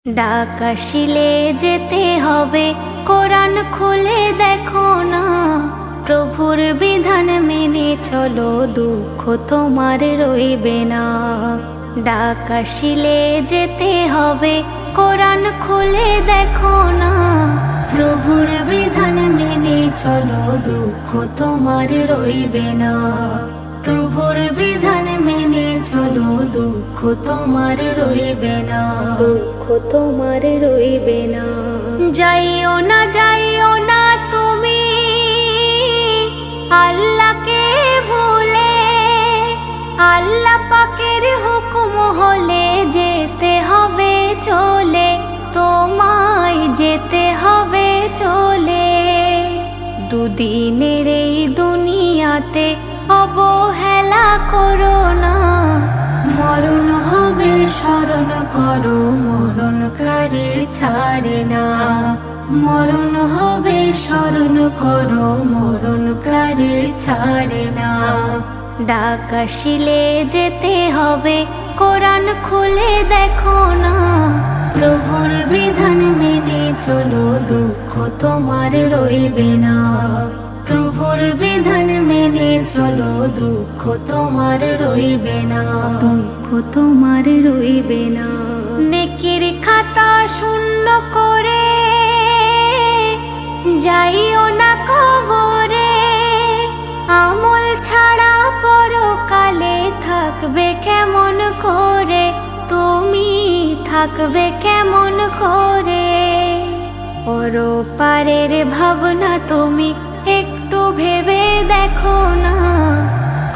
ডাক আসিলে যেতে হবে, কোরআন খুলে দেখো না। প্রভুর বিধান মেনে চলো, দুঃখ তোমার রইবে না। ডাক আসিলে যেতে হবে, কোরআন খুলে দেখো না। প্রভুর বিধান মেনে চলো, দুঃখ তোমার রইবে না। প্রভুর বিধান মেনে চলো, দুঃখ তোমার রইবে না। দুঃখ তোমার রইবে না। যাইও না, যাইও না তুমি আল্লাহকে ভুলে। আল্লাহ পাকের হুকুম হলে যেতে হবে চলে, তোমায় যেতে হবে চলে। দুদিনের এই দুনিয়াতে অবহেলা করো না। মরণ হবে স্মরণ করো, মরণকারী ছাড়ে না। মরণ হবে স্মরণ করো, মরণকারী ছাড়ে না। ডাক আসিলে যেতে হবে, কোরআন খুলে দেখো না। প্রভুর বিধান মেনে চলো, দুঃখ তোমার রইবে না। প্রভুর বিধান মেনে চলো, দুঃখ তোমার রইবে না। দুঃখ তোমার রইবে না। নেকির খাতা শূন্য করে যাইও না কবরে। আমল ছাড়া পরকালে থাকবে কেমন করে, তুমি থাকবে কেমন করে। পরপারের ভাবনা তুমি একটু ভেবে দেখো না।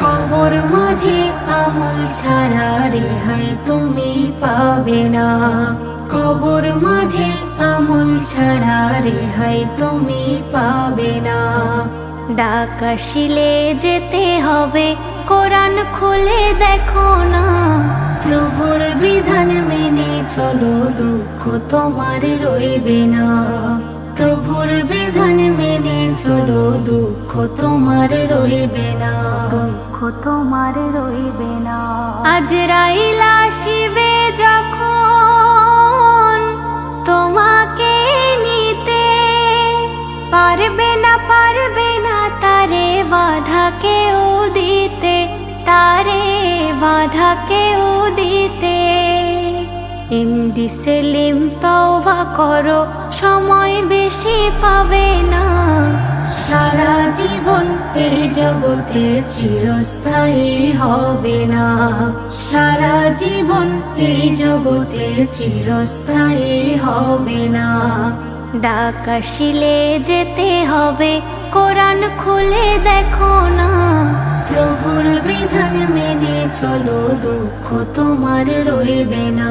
কবর মাঝে আমল ছাড়া রেহাই তুমি পাবে না। কবর মাঝে আমল ছাড়া রেহাই তুমি পাবে না। ডাক আসিলে যেতে হবে, কোরআন খুলে দেখো না। প্রভুর বিধান মেনে চলো, দুঃখ তোমার রইবে না। প্রভুর বিধান মেনে চলো, দুঃখ তোমার রইবে না। দুঃখ তোমার রইবে না। আজরাইল আসিবে যখন তোমাকে নিতে, পারবে না, পারবে না তারে বাধা কেউ দিতে, তারে বাধা কেউ দিতে। এমডি সেলিম তওবা করো, সময় বেশি পাবে না। সারা জীবন এই জগতে চিরস্থায়ী হবে না। সারা জীবন এই জগতে চিরস্থায়ী হবে না। ডাক আসিলে যেতে হবে, কোরআন খুলে দেখো না। প্রভুর বিধান মেনে চলো, দুঃখ তোমার রইবে না।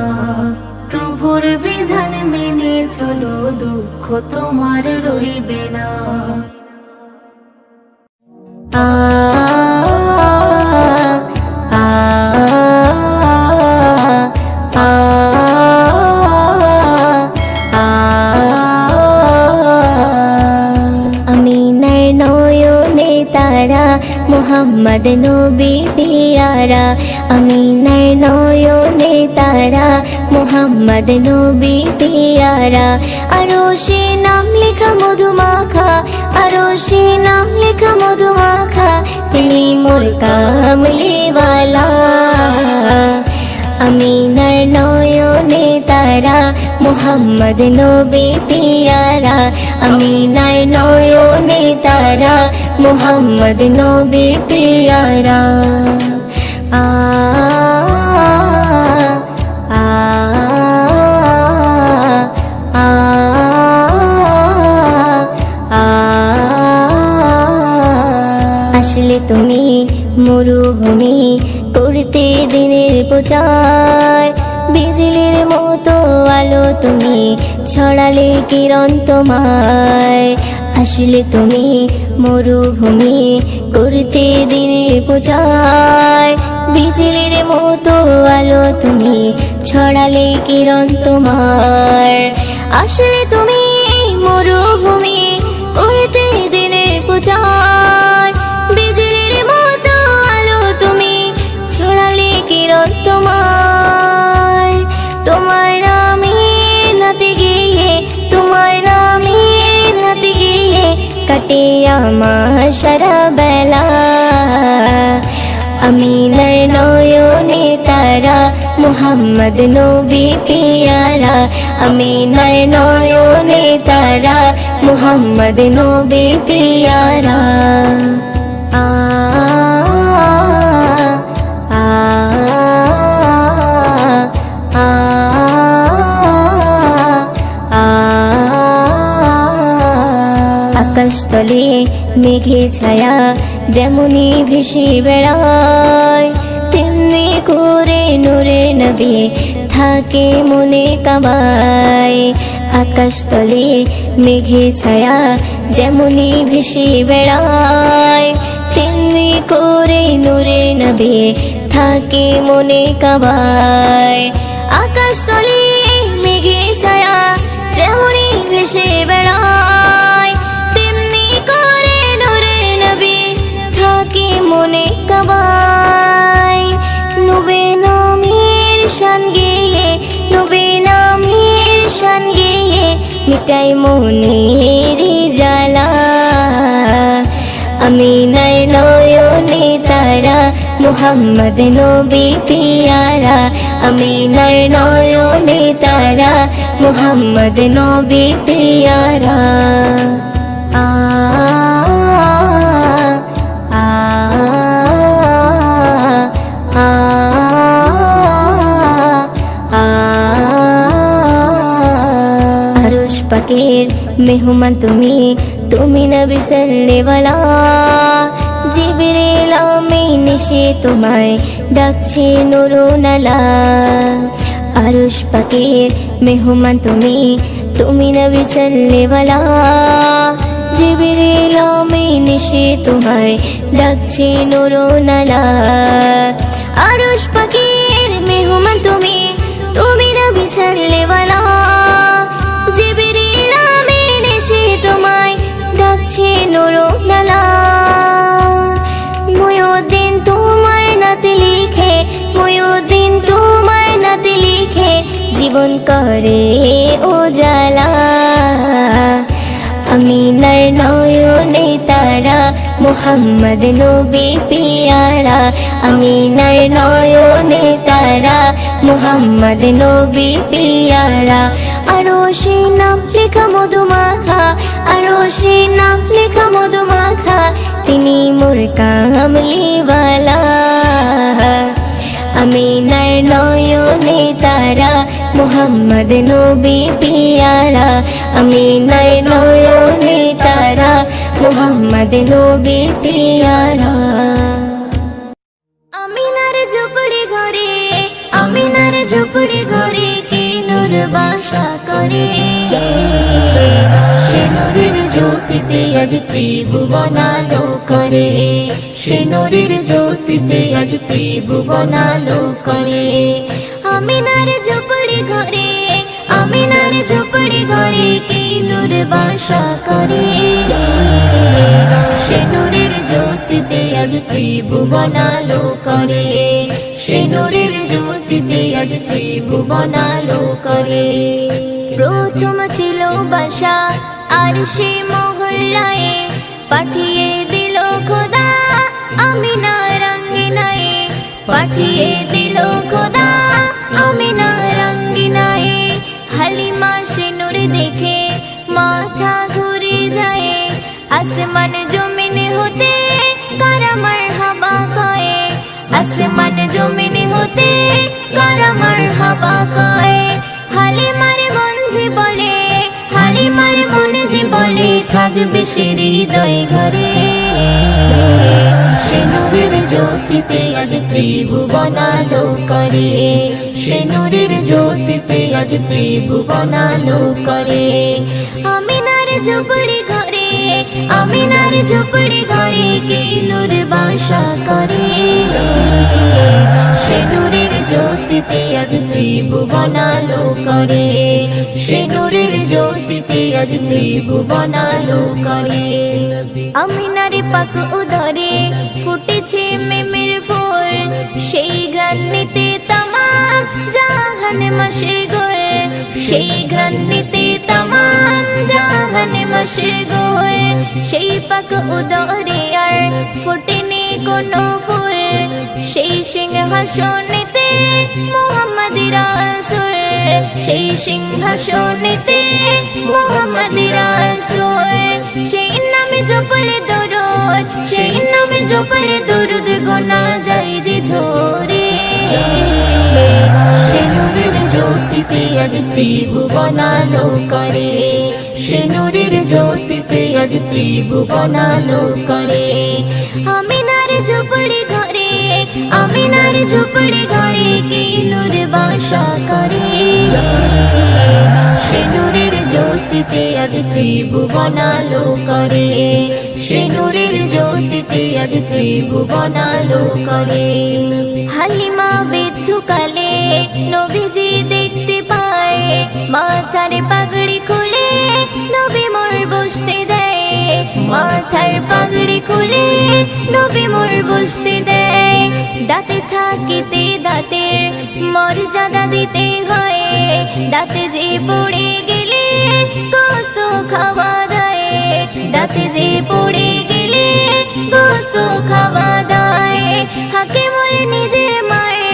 প্রভুর বিধান মেনে চলো, দুঃখ তোমার রইবে না। মোহাম্মদ নবী পিয়ারা, আমিনার নয়নে তারা, মোহাম্মদ নবী পিয়ারা। আরশে নাম লেখা মধুমাখা, আরশে নাম লেখা মধুমাখা, তিনি মোর কামলিওয়ালা। আমিনার নয়নে তারা, মোহাম্মদ নবী পিয়ারা, আমিনার নয়নে তারা, মোহাম্মদ নবী পিয়ারা। আ আ আ আ আসলে তুমি মরুভূমি করতে দিনের প্রচার, বিজলির মতো আলো তুমি ছড়ালে কিরণ তোমায়। আসলে তুমি মরুভূমি করতে দিনের প্রচার, বিজলির মতো আলো তুমি ছড়ালে কিরণ তোমার। আসলে তুমি মরুভূমি করতে দিনের প্রচার, বিজলির মতো আলো তুমি ছড়ালে কিরণ তোমার। তোমার নামে কাটে আমার সারা বেলা। আমিনার নয়নে তারা মুহাম্মদ নবী পিয়ারা, আমিনার নয়নে তারা মুহাম্মদ নবী পিয়ারা। আ আ আ আকাশতলে মেঘে ছায়া যেমনি ভেসে বেড়ায়, তেমনি করে নূরে নবী থাকে মনে কাবায়। আকাশতলে মেঘে ছায়া যেমনি ভেসে বেড়ায়, তেমনি করে নূরে নবী থাকে মনে কাবায়। আকাশতলে মেঘে ছায়া যেমনি ভেসে বেড়ায়, তেমনি করে নূরে নবী থাকে মনে কাবায়। নবী নামের শান গেয়ে, নবী নামের শান গেয়ে মিটাই মনের জ্বালা। আমিনার নয়নে তারা মুহাম্মদ নবী পিয়ারা, আমিনার নয়নে তারা মুহাম্মদ নবী পিয়ারা। আ আ আ আরশ পাকের মেহমান তুমি, তুমি নবী সাল্লেওয়ালা। জিবরিল আমিন এসে তোমায় ডাকছে নুরুনালা। আরশ পাকের মেহমান তুমি, তুমি নবী সাল্লেওয়ালা। জিবরিল আমিন এসে তোমায় ডাকছে নুরুনালা। আরশ পাকের মেহমান তুমি, তুমি নবী সাল্লেওয়ালা। জিবরিল আমিন এসে তোমায় ডাকছে নুরুনালা। মুয়ুদ্দিন তোমার নাতে লিখে, মুয়ুদ্দিন তোমার নাতে লিখে জীবন করে উজালা। আমিনার নয়নে তারা মুহাম্মদ নবী পিয়ারা, আমিনার নয়নে তারা মুহাম্মদ নবী পিয়ারা। আরশে নাম লেখা মধুমাখা, আরশে নাম লেখা মধুমাখা তিনি মোর কামলিওয়ালা। আমিনার নয়নে তারা মুহাম্মদ নবী পিয়ারা, আমিনার নয়নে তারা মুহাম্মদ নবী পিয়ারা। আমিনার ঝুপড়ি ঘরে, আমিনার ঝুপড়ি ঘরে কে নূর বাসা করে। সে নূরের জ্যোতিতে আজ ত্রিভুবন আলো করে, সে নূরের জ্যোতিতে আজ ত্রিভুবন আলো করে। আমিনার ঝুপড়ি ঘরে, আমিনার ঝুপড়ি ঘরে কে নূর বাসা করে। সে নূরের জ্যোতিতে আজ ত্রিভুবন আলো করে, সে নূরের জ্যোতিতে আজ ত্রিভুবন আলো করে। প্রথম ছিল বাসা আর সে মহল্লায়, পাঠিয়ে দিল খোদা আমিনার আঙ্গিনায়, পাঠিয়ে দিল খোদা আমিনার আঙ্গিনায়। হালিমা সে নূর দেখে মাথা ঘুরে যায়, আসমান জমিন হতে কারা মারহাবা কয়, আসমান জমিন হতে কারা মারহাবা কয়। হালিমার মন যে বলে, হালিমার মন যে বলে থাকবে সে হৃদয় ঘরে। সে নূরের জ্যোতিতে আজ ত্রিভুবন আলো করে, সে নূরের জ্যোতিতে আজ ত্রিভুবন আলো করে। আমিনার ঝুপড়ি ঘরে, আমিনার ঝুপড়ি ঘরে কে নূর বাসা করে। সে নূরের জ্যোতিতে আজ ত্রিভুবন আলো করে, সে নূরের জ্যোতিতে আজ ত্রিভুবন আলো করে। আমিনার পাক উদরে ফুটেছে মেমের ফুল, সেই ঘ্রাণ নিতে তামাম জাহান মাশগুল, সেই ঘ্রাণ নিতে তামাম জাহান রমজান মাসে গোল সেই পাক উদরে আর ফোটেনি কোনো ফুল সেই সিংহাসনেতে মুহাম্মদ রাসূল সেই সিংহাসনেতে মুহাম্মদ রাসূল সেই নামে জপলে দরুদ সেই নামে জপলে দরুদ গোনা যায় যে ঝরে সে নূরের জ্যোতিতে আজ ত্রিভুবন আলো করে সে নূরের জ্যোতিতে আজ ত্রিভুবন আলো করে আমিনার ঝুপড়ি ঘরে আমিনার ঝুপড়ি ঘরে কি নূর বাসা করে সে নূরের জ্যোতিতে আজ ত্রিভুবন আলো করে সে নূরের জ্যোতিতে আজ ত্রিভুবন আলো করে হালিমা বিদ্ধকালে নবীজি দেখতে পায় মাথার পাগড়ি খুলে নবী মোর বসতে দেয় মাথার পাগড়ি খুলে নবী মোর বসতে দেয় দাঁতে থাকিতে দাঁতের মর্যাদা দিতে হয় দাঁতে যে পড়ে গেলে গোস্ত খাওয়া দেয় দাঁতে যে পড়ে গেলে গোস্ত খাওয়া দেয় হাকে মোরে নিজের মায়ে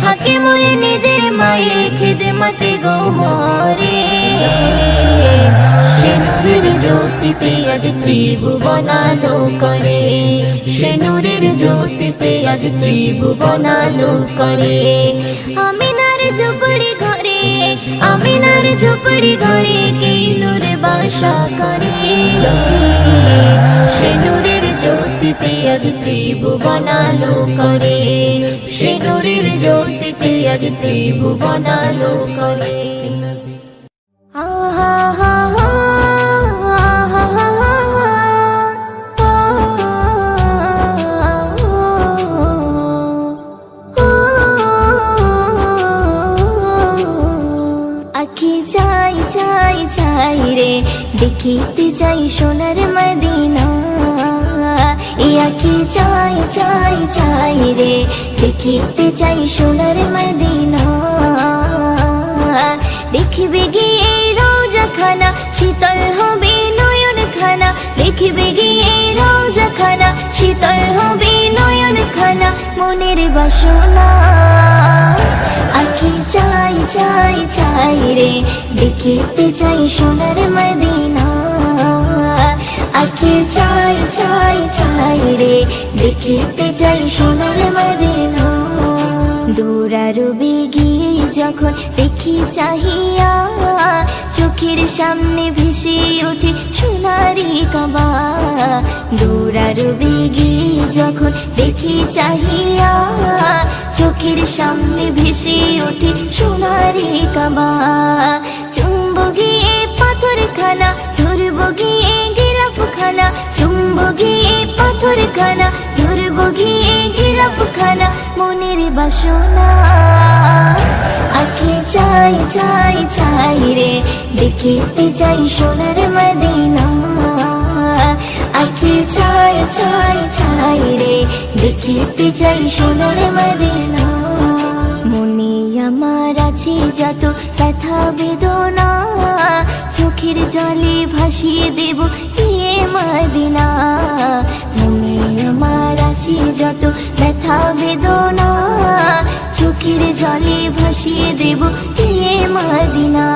হাকে মোরে নিজের মায়ে খিদমতে গো মরে সে নূরের জ্যোতিতে আজ ত্রিভুবন আলো করে সে নূরের জ্যোতিতে আজ ত্রিভুবন আলো করে আমিনার ঝুপড়ি ঘরে আমিনার ঝুপড়ি ঘরে কি নূর বাসা করে সে নূরের জ্যোতিতে আজ ত্রিভুবন আলো করে সে নূরের জ্যোতিতে আজ ত্রিভুবন আলো করে চাই রে দেখিতে চাই সোনার মদিনা এ আঁখি চাই রে দেখিতে চাই সোনার মদিনা দেখবে গিয়ে রোজা খানা শীতল হবে নয়ন খানা দেখবে গিয়ে রোজা খানা শীতল হবে নয়ন খানা মনের বাসনা আঁখি চাই রে দেখিতে চাই সোনার মদিনা আঁখি চাই রে দেখিতে চাই সোনার মদিনা দৌড়ারবে গিয়ে যখন দেখি চাহিয়া চোখের সামনে ভেসে ওঠে সোনারি কাবা দৌড়ারবে গিয়ে যখন দেখি চাহিয়া চোখের সামনে ভেসে ওঠে সোনারি কাবা চুম্ব গিয়ে পাথর খানা ধরব গিয়ে গিরাফ খানা চুম্ব গিয়ে পাথর খানা ধরব গিয়ে গিরাফ খানা মনের বাসনা আঁখি চাই রে দেখিতে চাই সোনার মদিনা আঁখি চাই রে দেখিতে চাই সোনার মদিনা মনে আমার আছে যত ব্যথা বেদনা চোখের জলে ভাসিয়ে দেব গিয়ে মদিনা মনে আমার আছে যত ব্যথা বেদনা চোখের জলে ভাসিয়ে দেব গিয়ে মদিনা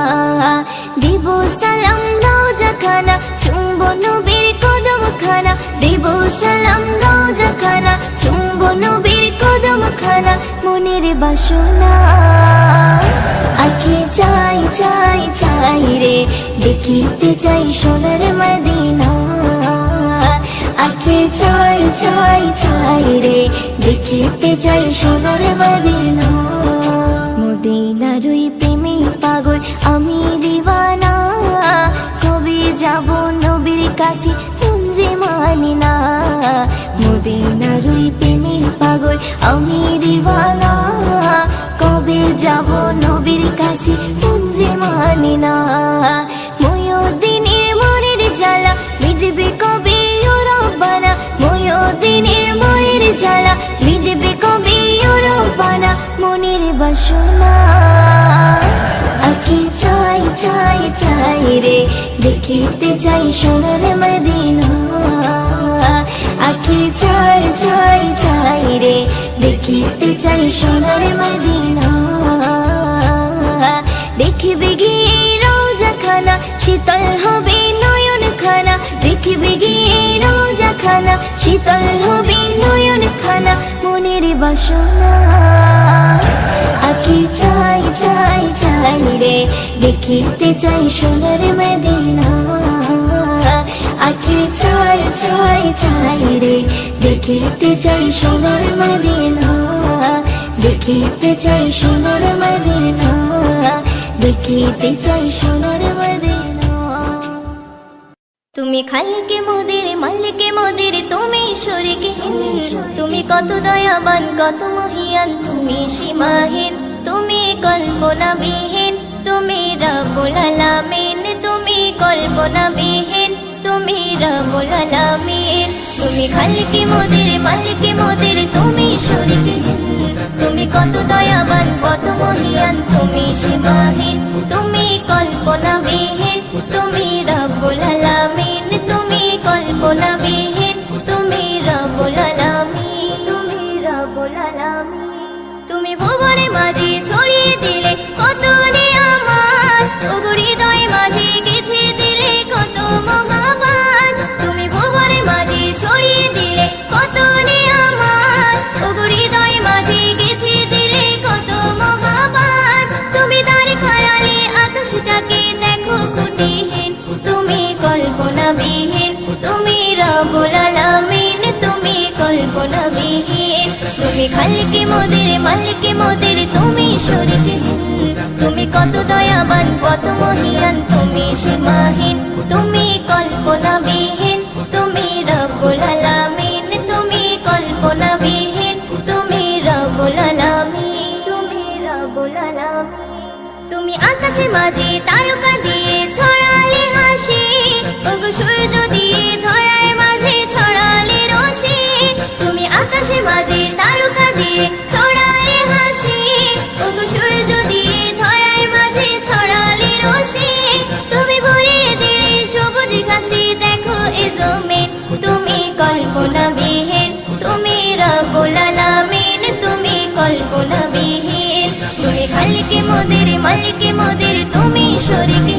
দেব সালাম রওজা খানা চুম্ব নবীর কদম খানা দেব সালাম রওজা খানা চুম্ব নবীর কদম খানা মনের বাসনা আঁখি চাই রে দেখিতে চাই সোনার মদিনা আঁখি চাই রে দেখিতে চাই সোনার মদিনা মদিনার ওই প্রেমে পাগল আমি দিওয়ানা কবে যাব নবীর কাছে যে মানি না মদিনার ওই প্রেমে পাগল আমি দিওয়ানা কবে যাব নবীর কাছে যে মানি না ময়ূরদিনের মনের জ্বালা মিটবে কবে ও রব্বানা ময়ূরদিনের মনের জ্বালা মিটবে কবে ও রব্বানা মনের বাসনা আঁখি চাই চাই চাই রে দেখিতে চাই সোনার মদিনা আঁখি চাই চাই চাই রে দেখিতে চাই সোনার মদিনা দেখবে গিয়ে রোজা খানা শীতল হবে নয়ন খানা দেখবে গিয়ে রোজা খানা শীতল হবে নয়ন খানা মনের বাসনা আঁখি চাই চাই চাই রে দেখিতে চাই সোনার মদিনা আঁখি চাই চাই চাই রে দেখিতে চাই সোনার মদিনা দেখিতে চাই সোনার মদিনা দেখিতে চাই সোনার মদিনা তুমি খালিকে মোদের মালিকে মোদের তুমি শরীকে তুমি কত দয়াবান কত মহিয়ান তুমি সীমাহীন তুমি কল্পনাবিহীন তুমি রব্বুল আলামিন তুমি কল্পনাবিহীন তুমি রব্বুল আলামিন তুমি খালিকে মোদের মালিকে মোদের তুমি শরীকে তুমি কত দয়াবান কত মহিয়ান তুমি সীমাহীন তুমি কল্পনাবিহীন তুমি রব্বুল আলামিন তুমি কল্পনাবিহীন তুমি রব্বুল আলামিন তুমি রব্বুল আলামিন তুমি ভুবনে মাঝে ছড়িয়ে দিলে কত নিয়ামত ওগো হৃদয় মাঝে গেঁথে দিলে কত মহাবান তুমি ভুবনে মাঝে ছড়িয়ে দিলে কত নিয়ামত ওগো হৃদয় মাঝে গেঁথে দিলে কত মহাবান তুমি তার খায়ালে আকাশটাকে দেখো খুঁটিহীন তুমি কল্পনাবিহীন তুমি রব্বুল আলামিন তুমি কল্পনাবিহীন তুমি খালিকে মোদের মালিকে মোদের তুমি শরীকে তুমি কত দয়াবান কত মহিয়ান তুমি সীমাহীন তুমি কল্পনাবিহীন তুমি রব্বুল আলামিন তুমি কল্পনাবিহীন তুমি রব্বুল আলামিন তুমি রব্বুল আলামিন তুমি আকাশে মাঝে তারকা দিয়ে ছড়ালে হাসি ওগো সূর্য দিয়ে ধরার মাঝে ছড়ালে রশি তুমি আকাশে মাঝে তারকা দিয়ে ছড়ালে হাসি ওগো সূর্য দিয়ে ধরার মাঝে ছড়ালে রশি তুমি ভরিয়ে দিলে সবুজ ঘাসে দেখো এ জমিন তুমি কল্পনাবিহীন তুমি রব্বুল আলামিন তুমি কল্পনাবিহীন তুমি খালিকে মোদের মালিকে মোদের তুমি শরীকে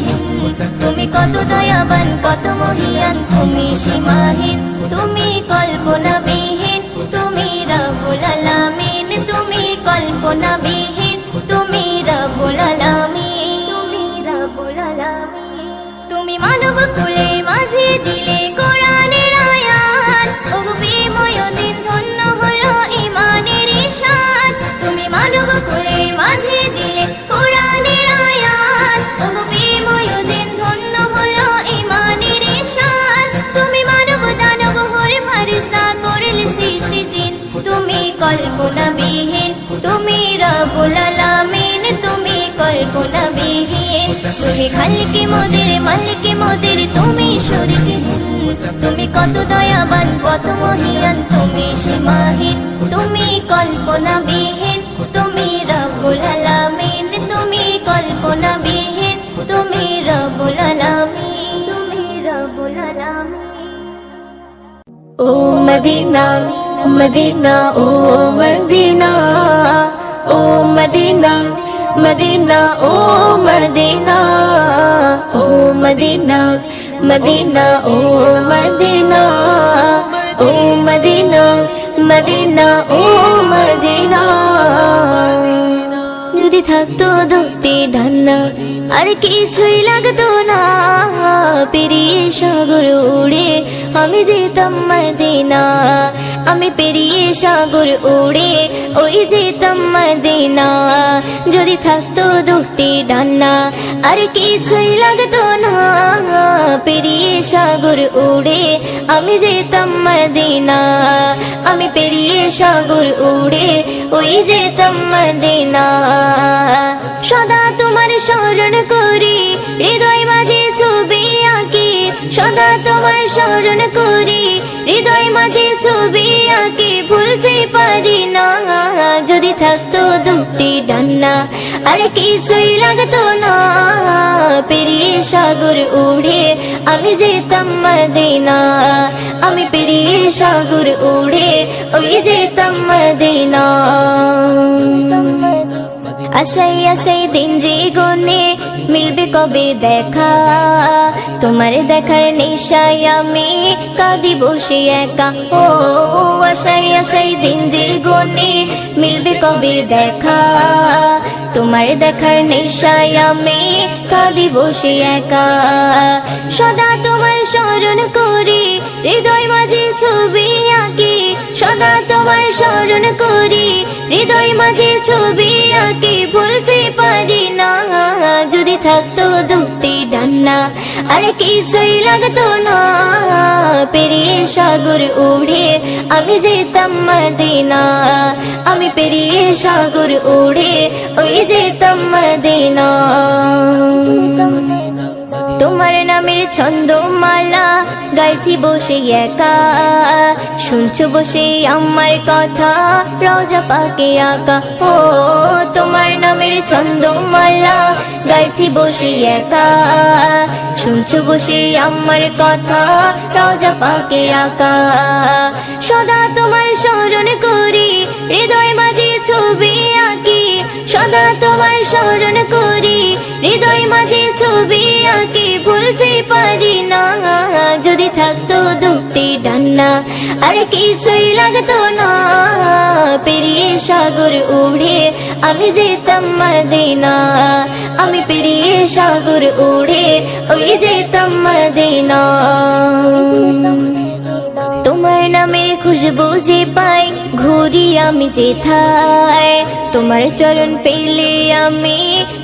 তুমি কত দয়াবান কত মহিয়ান তুমি সীমাহীন তুমি কল্পনাবিহীন তুমি রব্বুল আলামিন তুমি কল্পনাবিহীন তুমি রব্বুল আলামিন তুমি রব্বুল আলামিন তুমি মানব কুলে মাঝে দিলে কোরআনের আয়াত ওগো বিময় দিন ধন্য হলো ঈমানের ঈশান তুমি মানব কুলে মাঝে দিলে কোরআনের আয়াত ওগো বিময় দিন ধন্য হলো ঈমানের ঈশান তুমি মানব দানব হরে ফেরেশতা করলে সৃষ্টি জিন তুমি কল্পনাবিহীন তুমি রব্বুল আলামিন তুমি কল্পনাবিহীন তুমি খালিকে মোদের মালিকে মোদের তুমি শরীকে তুমি কত দয়াবান কত মহিয়ান তুমি সীমাহীন তুমি কল্পনাবিহীন তুমি রব্বুল আলামিন তুমি কল্পনাবিহীন তুমি রব্বুল আলামিন তুমি রব্বুল আলামিন ও Medina Medina oh Medina oh Medina Medina oh Medina oh Medina Medina oh Medina oh Medina Medina oh Medina যদি থাকতো দুটি ডান্না আর কিছুই লাগতো না পেরিয়ে সাগর উড়ে আমি যেতাম মদিনা আমি পেরিয়ে সাগর উড়ে ওই যেতাম মদিনা যদি থাকতো দুটি ডান্না আর কিছুই লাগতো না পেরিয়ে সাগর উড়ে আমি যেতাম মদিনা আমি পেরিয়ে সাগর উড়ে ওই যেতাম মদিনা সদা তোমার স্মরণ করি হৃদয় মাঝে ছবি আঁকি সদা তোমার স্মরণ করি হৃদয় মাঝে ছবি আঁকি ভুলতে পারি না যদি থাকতো দুটি ডান্না আর কিছুই লাগতো না পেরিয়ে সাগর উড়ে আমি যেতাম মদিনা আমি পেরিয়ে সাগর উড়ে ওই যেতাম মদিনা আশাই আশাই দিন যে গনে মিলবে কবে দেখা তোমার দেখার নেশায় আমি কাঁদি বসে একা ও আশাই আশাই দিন যে গনে মিলবে কবে দেখা তোমার দেখার নেশায় আমি কাঁদি বসে একা সদা তোমার স্মরণ করি হৃদয় মাঝে ছবি আঁকি সদা তোমার স্মরণ করি হৃদয় মাঝে ছবি আঁকি ভুলতে পারি না যদি থাকতো দুটি ডান্না আর কিছুই লাগতো না পেরিয়ে সাগর উড়ে আমি যেতাম মদিনা আমি পেরিয়ে সাগর উড়ে ওই যেতাম মদিনা তোমার নামের ছন্দমালা গাইছি বসে একা শুনছো বসে আমার কথা রোজা পাকে আঁকা ও তোমার নামের ছন্দমালা গাইছি বসে একা শুনছো বসে আমার কথা রোজা পাকে আঁকা সদা তোমার স্মরণ করি হৃদয় মাঝে ছবি আঁকি সদা তোমার স্মরণ করি হৃদয় মাঝে ছবি আঁকি ভুলতে পারি না যদি থাকতো দুটি ডান্না আর কিছুই লাগতো না পেরিয়ে সাগর উড়ে আমি যেতাম মদিনা আমি পেরিয়ে সাগর উড়ে ওই যেতাম মদিনা তোমার নামে খুশবু যে পাই ঘুরি আমি যেথায় তোমার চরণ পেলে আমি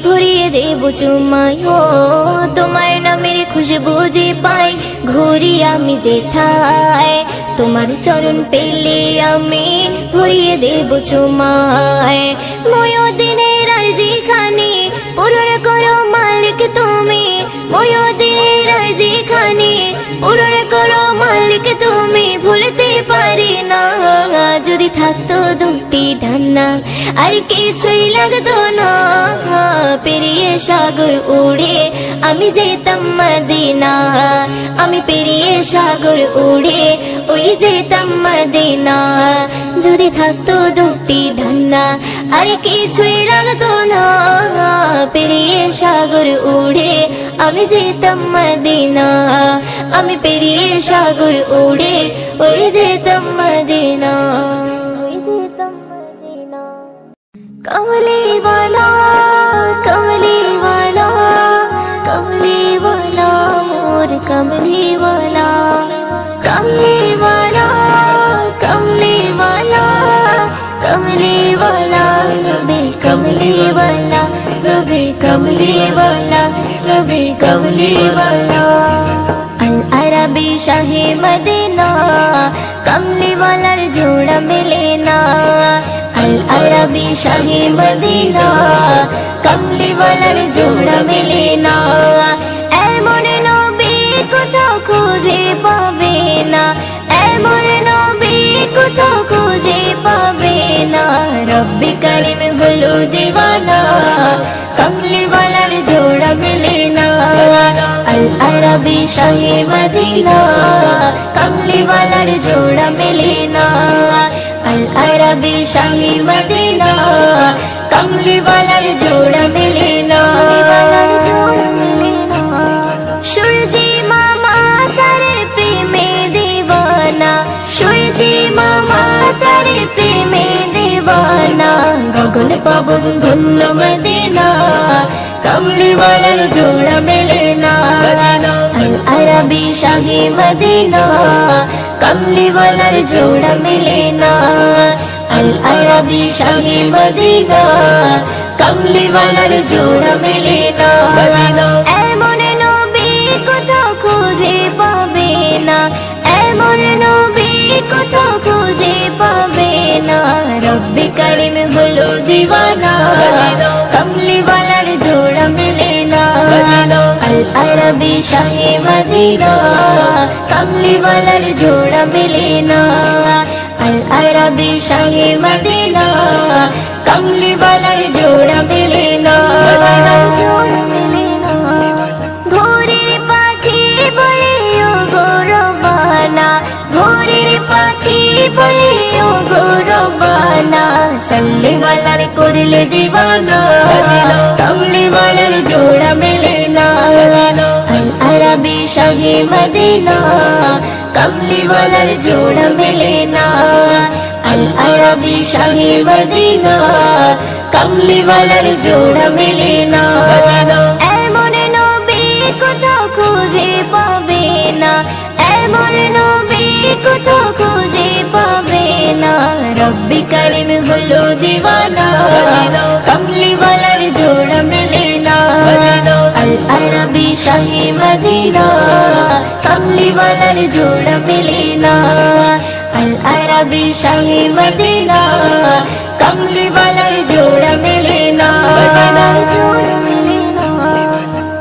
ভরিয়ে দেব চুমাই ও তোমার নামের খুশবু যে পাই ঘুরি আমি যেথায় তোমার চরণ পেলে আমি ভরিয়ে দেব চুমাই ময়দিনের আরজি খানি পূরণ করো মালিক তুমি ময়দিনের আরজি খানি পূরণ করো মালিক তুমি ভুলতে পারি না যদি থাকতো দুটি ডান্না আর কিছুই লাগতো না পেরিয়ে সাগর উড়ে আমি যেতাম মদিনা আমি পেরিয়ে সাগর উড়ে ওই যেতাম মদিনা যদি থাকতো দুটি ডান্না আর কিছুই লাগতো না পেরিয়ে সাগর উড়ে আমি যেতাম মদিনা আমি পেরিয়ে সাগর উড়ে ওই যেতাম মদিনা কমলি वाला कमली वाला कमली वाला मोर कमली वाला कमली वाला कमली वाला कमली वाला नबी कमली वाला नबी कमली वाला नबी कमली वाला अल अरबी शाही मदीना कमली वाला जोड़ा मिले ना अल अरबी शाही मदीना कमली वाला जोड़ा मिले ना एमन नबी कोथाओ खुঁজে পাবে না एमन नबी कोथाओ खुঁজে পাবে না रब्बी करीम हलो दीवाना कमली वाला जोड़ा मिले ना अल अरबी शाही मदीना कमली वाला जोड़ा मिले ना अल अरबी शाही मदीना कमली वाला जोड़ा मिले ना सूरजी मामा तारे प्रेमे दीवाना सूरजी मामा तारे प्रेमे दीवाना गगन पवन धन्य मदीना कमली वाला जोड़ा मिले ना अल अरबी शाही मदीना कमली वाला जोड़ा मिले ना अल अरबी शाही मदीना कमली वाला जोड़ा मिले ना एमन नबी कोथाओ खुঁজে পাবে না एमन नबी कोथाओ खुঁজে পাবে ना रब्बी करीम हलो दीवाना कमली वाला जोड़ा मिले ना अल আরবি শাহে মদিনা কামলি ওয়ালার জোড়া মেলে না আল আরবি শাহে মদিনা কামলি ওয়ালার জোড়া মেলে না ঘোরের পাখি বলে ও গৌরবানা ঘোরের পাখি বলে ও গৌরবানা সাল্লি ওয়ালার করলে দিওয়ানা কামলি ওয়ালার জোড়া মেলে না আল আরবি শাহে মদিনা কামলি ওয়ালার জোড়া মেলে না আল আরবি শাহে মদিনা কামলি ওয়ালার জোড়া মেলে না এমন নবী কোথাও খুঁজে পাবে না এমন নবী কোথাও খুঁজে পাবে না রব্বি করিম হলো দিওয়ানা কামলি ওয়ালার জোড়া মেলে না আল আরবি শাহে মদিনা কামলি ওয়ালার জোড়া মেলে না আল আরবি শাহে মদিনা কামলি ওয়ালার জোড়া মেলে না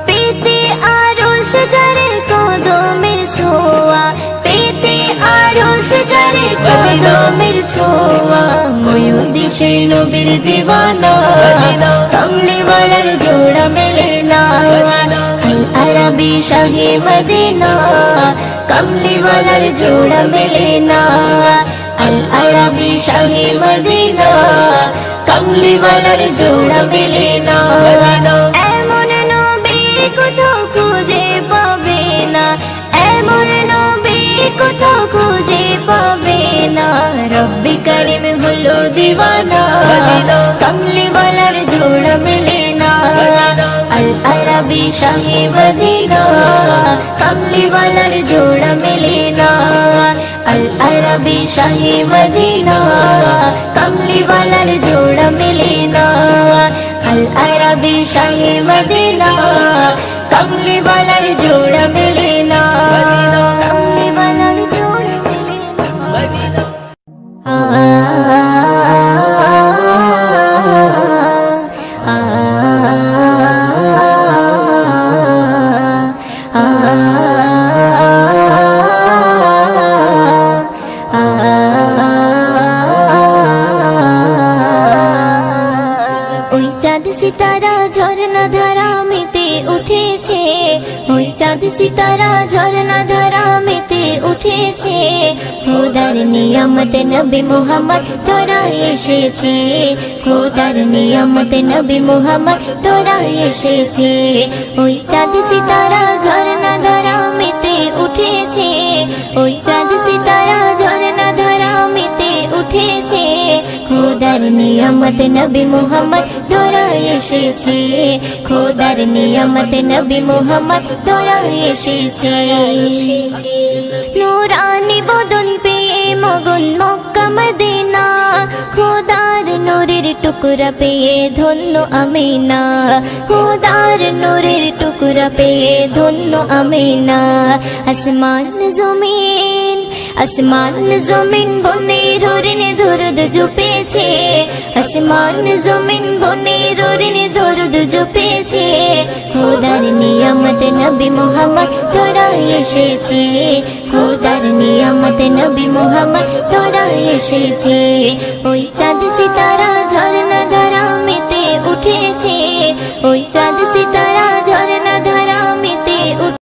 পেতে আরশ যারে কদমের ছোঁয়া পেতে আরশ যারে কদমের ছোঁয়া ময়ূরদিন সেই নবীর দিওয়ানা কামলি ওয়ালার জোড়া মেলে না আল আরবি শাহে মদিনা কামলি ওয়ালার জোড়া মেলে না আল আরবি শাহে মদিনা কামলি ওয়ালার জোড়া মেলে না এমন নবী কোথাও খুঁজে পাবে না এমন নবী কোথাও খুঁজে পাবে না রব্বি করিম হলো দিওয়ানা কামলি ওয়ালার জোড়া মেলে না আল আরবি শাহে মদিনা কামলি ওয়ালার জোড়া মেলে না আল আরবি শাহে মদিনা কামলি ওয়ালার জোড়া মেলে না আল আরবি শাহে মদিনা কামলি ওয়ালার জোড়া মেলে না কামলি ওয়ালার জোড়া মেলে ওই চাঁদ সিতারা ঝরনা ধারা মেতে উঠেছে ওই চাঁদ সিতারা ঝরনা ধারা মেতে উঠেছে খোদার নিয়ামত নবী মুহাম্মদ তোরা এসেছে খোদার নিয়ামত নবী মুহাম্মদ তোরা এসেছে ওই চাঁদ সিতারা ঝরনা ধারা মেতে উঠেছে ওই চাঁদ সিতারা ঝরনা ধারা মেতে উঠেছে খোদার নিয়ামত নবী মুহাম্মদ তোরা এসেছে খোদার নিয়ামত নবী মুহাম্মদ তোরা এসেছে নূরানি বদন পেয়ে মগন মক্কা মদিনা খোদার নূরের টুকরা পেয়ে ধন্য আমিনা খোদার নূরের টুকরা পেয়ে ধন্য আমিনা আসমান জমিন বনে রোরিনে দরুদ জুপেছে আসমান জমিন বনে রোরিনে দরুদ জুপেছে খোদার নিয়ামত নবী মুহাম্মদ তোরা এসেছে খোদার নিয়ামত নবী মুহাম্মদ তোরা এসেছে ওই চাঁদ সিতারা ঝরনা ধারা মেতে উঠেছে ওই চাঁদ সিতারা